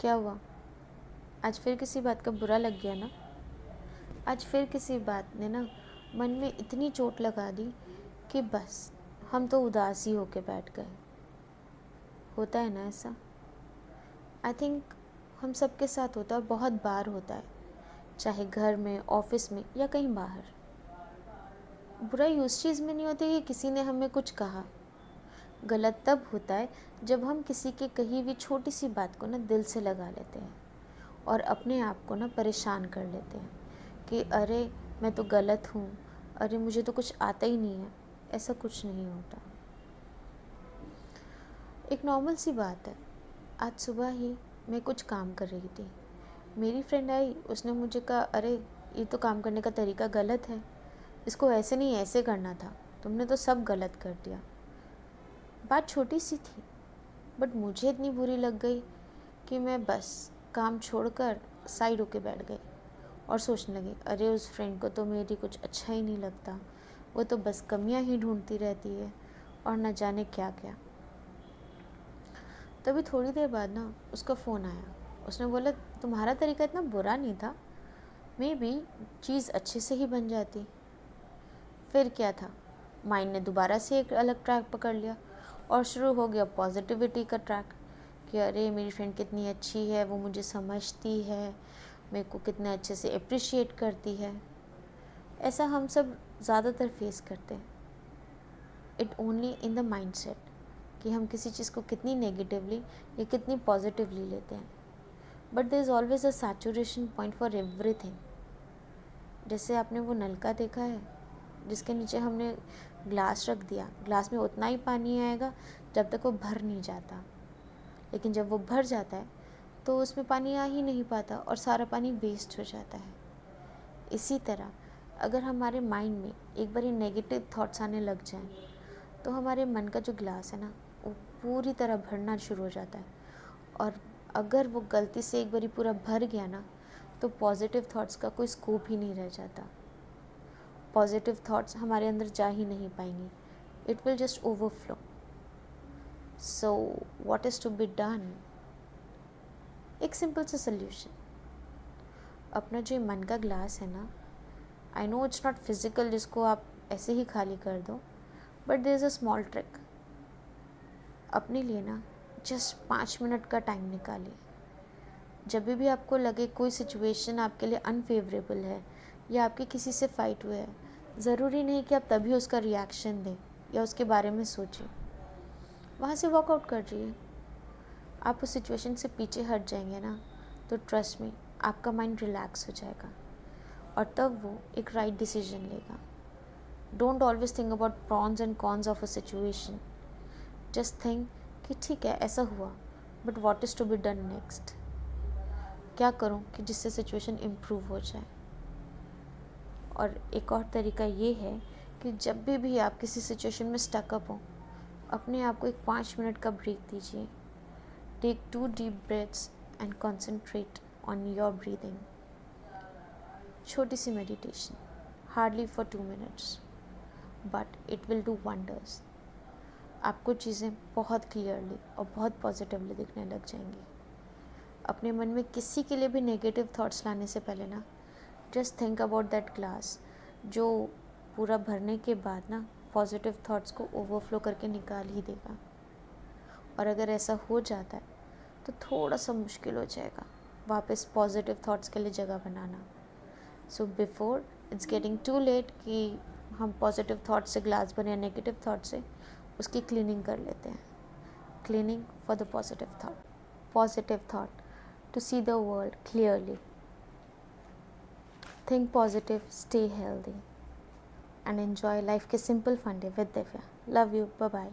क्या हुआ? आज फिर किसी बात का बुरा लग गया ना? आज फिर किसी बात ने ना मन में इतनी चोट लगा दी कि बस हम तो उदास ही होके बैठ गए। होता है ना ऐसा? आई थिंक हम सबके साथ होता है, बहुत बार होता है, चाहे घर में, ऑफिस में या कहीं बाहर। बुराई उस चीज़ में नहीं होती कि किसी ने हमें कुछ कहा। गलत तब होता है जब हम किसी की कही हुई छोटी सी बात को ना दिल से लगा लेते हैं और अपने आप को ना परेशान कर लेते हैं कि अरे मैं तो गलत हूँ, अरे मुझे तो कुछ आता ही नहीं है। ऐसा कुछ नहीं होता। एक नॉर्मल सी बात है, आज सुबह ही मैं कुछ काम कर रही थी, मेरी फ्रेंड आई, उसने मुझे कहा अरे ये तो काम करने का तरीका गलत है, इसको ऐसे नहीं ऐसे करना था, तुमने तो सब गलत कर दिया। बात छोटी सी थी बट मुझे इतनी बुरी लग गई कि मैं बस काम छोड़कर साइड होके बैठ गई और सोचने लगी अरे उस फ्रेंड को तो मेरी कुछ अच्छा ही नहीं लगता, वो तो बस कमियां ही ढूंढती रहती है और न जाने क्या क्या। तभी थोड़ी देर बाद ना उसका फ़ोन आया, उसने बोला तुम्हारा तरीका इतना बुरा नहीं था, मे बी चीज़ अच्छे से ही बन जाती। फिर क्या था, माइंड ने दोबारा से एक अलग ट्रैक पकड़ लिया और शुरू हो गया पॉजिटिविटी का ट्रैक कि अरे मेरी फ्रेंड कितनी अच्छी है, वो मुझे समझती है, मेरे को कितने अच्छे से अप्रिशिएट करती है। ऐसा हम सब ज़्यादातर फेस करते हैं। It only in the mind set कि हम किसी चीज़ को कितनी नेगेटिवली या कितनी पॉजिटिवली लेते हैं। But there is always a saturation point for everything. जैसे आपने वो नलका देखा है जिसके नीचे हमने ग्लास रख दिया, ग्लास में उतना ही पानी आएगा जब तक वो भर नहीं जाता, लेकिन जब वो भर जाता है तो उसमें पानी आ ही नहीं पाता और सारा पानी वेस्ट हो जाता है। इसी तरह अगर हमारे माइंड में एक बार नेगेटिव थॉट्स आने लग जाएं तो हमारे मन का जो ग्लास है ना वो पूरी तरह भरना शुरू हो जाता है, और अगर वो गलती से एक बारी पूरा भर गया ना तो पॉजिटिव थॉट्स का कोई स्कोप ही नहीं रह जाता। पॉजिटिव थॉट्स हमारे अंदर जा ही नहीं पाएंगे, it will just overflow. So what is to be done? एक सिंपल सा सोल्यूशन, अपना जो मन का ग्लास है ना, I know it's not physical जिसको आप ऐसे ही खाली कर दो, but there is a small trick. अपने लिए ना जस्ट 5 मिनट का टाइम निकालिए। जब भी आपको लगे कोई सिचुएशन आपके लिए अनफेवरेबल है या आपके किसी से फाइट हुआ है, ज़रूरी नहीं कि आप तभी उसका रिएक्शन दें या उसके बारे में सोचें, वहाँ से वॉकआउट कर जाइए। आप उस सिचुएशन से पीछे हट जाएंगे ना तो ट्रस्ट में आपका माइंड रिलैक्स हो जाएगा और तब वो एक राइट डिसीजन लेगा। Don't always think about pros and cons of a situation. Just think कि ठीक है ऐसा हुआ, but what is to be done next. क्या करूं कि जिससे सिचुएशन इम्प्रूव हो जाए। और एक और तरीका ये है कि जब भी आप किसी सिचुएशन में स्टकअप हो, अपने आप को एक 5 मिनट का ब्रेक दीजिए। Take 2 deep breaths and concentrate on your breathing. छोटी सी meditation, hardly for 2 minutes, but it will do wonders. आपको चीज़ें बहुत क्लियरली और बहुत पॉजिटिवली दिखने लग जाएंगी। अपने मन में किसी के लिए भी नेगेटिव थॉट्स लाने से पहले ना just think about that glass जो पूरा भरने के बाद ना पॉजिटिव थॉट्स को ओवरफ्लो करके निकाल ही देगा। और अगर ऐसा हो जाता है तो थोड़ा सा मुश्किल हो जाएगा वापस पॉजिटिव थॉट्स के लिए जगह बनाना। So before it's getting too late कि हम पॉजिटिव थॉट से ग्लास बने या नेगेटिव थॉट से, उसकी क्लीनिंग कर लेते हैं। Cleaning for the positive thought. Positive thought to see the world clearly. Think positive, stay healthy, and enjoy life के simple fun day with Divya. Love you. Bye bye.